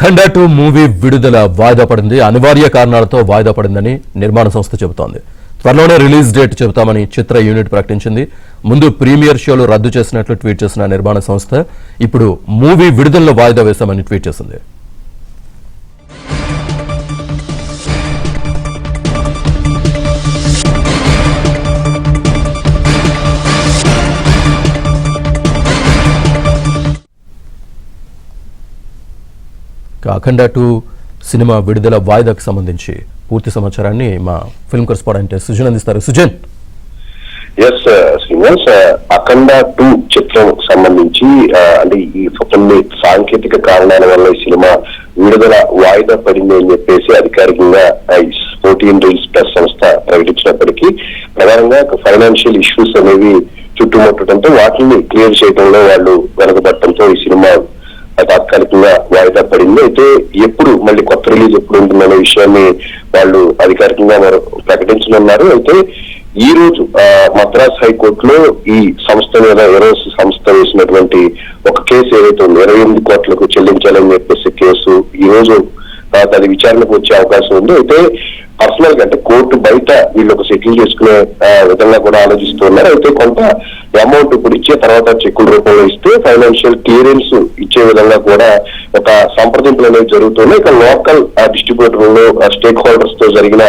ఖండా 2 movie విడుదల వాయిదా పడింది. అనివార్య కారణాలతో వాయిదా పడిందని నిర్మాణ సంస్థ చెబుతోంది. త్వరలోనే రిలీజ్ డేట్ చెబుతామని చిత్ర యూనిట్ ప్రకటించింది. ముందు ప్రీమియర్ షోలు రద్దు చేసినట్లు ట్వీట్ చేసిన నిర్మాణ సంస్థ ఇప్పుడు మూవీ విడుదలను వాయిదా వేశామని ట్వీట్ చేసింది. ఖండా 2 సినిమా విడుదల వాయిదాకు సంబంధించి పూర్తి సమాచారాన్ని మా ఫిల్మ్ కరెస్పాండెంట్ సుజన్ అందిస్తారు. సుజన్. శ్రీనివాస్, అఖండ 2 చిత్రం సంబంధించి అంటే ఈ కొన్ని సాంకేతిక కారణాల వల్ల ఈ సినిమా విడుదల వాయిదా పడింది అని చెప్పేసి అధికారికంగా 14 రీల్స్ ప్లస్ సంస్థ ప్రకటించినప్పటికీ ప్రధానంగా ఫైనాన్షియల్ ఇష్యూస్ అనేవి చుట్టుముట్టడంతో వాటిని క్లియర్ చేయడంలో వాళ్ళు వెనకబడటంతో ఈ సినిమా తాత్కాలికంగా వాయిదా పడింది. అయితే ఎప్పుడు మళ్ళీ కొత్త రిలీజ్ ఎప్పుడు ఉంటుందనే విషయాన్ని వాళ్ళు అధికారికంగా ప్రకటించనున్నారు. అయితే ఈ రోజు మద్రాస్ హైకోర్టులో ఈ సంస్థ మీద ఎరోస్ సంస్థ వేసినటువంటి ఒక కేసు ఏదైతే ఉందో 28 కోట్లకు చెల్లించాలని చెప్పేసి కేసు ఈ రోజు అది విచారణకు వచ్చే అవకాశం ఉంది. అయితే పర్సనల్ గా అంటే కోర్టు బయట వీళ్ళు ఒక సెటిల్ చేసుకునే విధంగా కూడా ఆలోచిస్తున్నారు. అయితే కొంత అమౌంట్ ఇప్పుడు ఇచ్చే తర్వాత చెక్కుల రూపంలో ఇస్తే ఫైనాన్షియల్ క్లియరెన్స్ ఇచ్చే విధంగా కూడా ఒక సంప్రదింపులు అనేవి జరుగుతున్నాయి. ఇక లోకల్ డిస్ట్రిబ్యూటర్లు స్టేక్ హోల్డర్స్ తో జరిగిన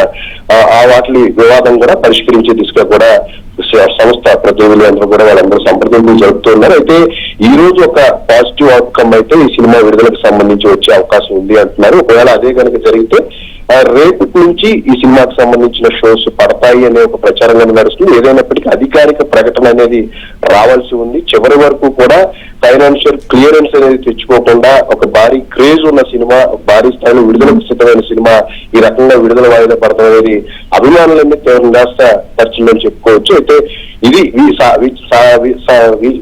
వాటి వివాదం కూడా పరిష్కరించే దిశగా కూడా సంస్థ ప్రతినిధులు అందరూ కూడా వాళ్ళందరూ సంప్రదింపులు జరుపుతున్నారు. అయితే ఈ రోజు ఒక పాజిటివ్ అవుట్కమ్ అయితే ఈ సినిమా విడుదలకు సంబంధించి వచ్చే అవకాశం ఉంది అంటున్నారు. ఒకవేళ అదే కనుక జరిగితే రేపటి నుంచి ఈ సినిమాకు సంబంధించిన షోస్ పడతాయి అనే ఒక ప్రచారంగా నడుస్తుంది. ఏదైనప్పటికీ అధికారిక ప్రకటన అనేది రావాల్సి ఉంది. చివరి వరకు కూడా ఫైనాన్షియల్ క్లియరెన్స్ అనేది తెచ్చుకోకుండా ఒక భారీ క్రేజ్ ఉన్న సినిమా, భారీ స్థాయిలో విడుదలకు సిద్ధమైన సినిమా ఈ రకంగా విడుదల వాయిదా పడటం అనేది అభిమానులన్నీ తీవ్ర నిరాశపరిచిందని చెప్పుకోవచ్చు. అయితే ఇది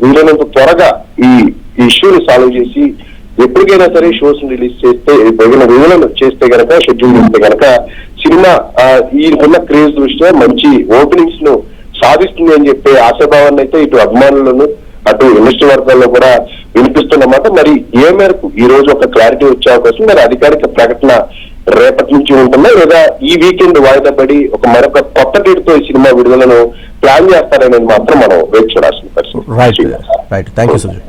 వీలైనంత త్వరగా ఈ ఇష్యూని సాల్వ్ చేసి ఎప్పటికైనా సరే షోస్ రిలీజ్ చేస్తే విడుదలను చేస్తే గనక షెడ్యూల్ చేస్తే గనక సినిమా ఈ ఉన్న క్రేజ్ దృష్ట్యా మంచి ఓపెనింగ్స్ ను సాధిస్తుంది అని చెప్పే ఆశాభావాన్ని అయితే ఇటు అభిమానులను అటు ఇండస్ట్రీ వర్గాల్లో కూడా వినిపిస్తున్నమాట. మరి ఏ మేరకు ఈ రోజు ఒక క్లారిటీ వచ్చే అవకాశం, మరి అధికారిక ప్రకటన రేపటి నుంచి ఉంటుందా లేదా ఈ వీకెండ్ వాయిదా పడి మరొక కొత్త డేట్ తో ఈ సినిమా విడుదలను ప్లాన్ చేస్తారనేది మాత్రం మనం వేచి చూడాల్సిన పరిస్థితి. రైట్. Thank you Sujan.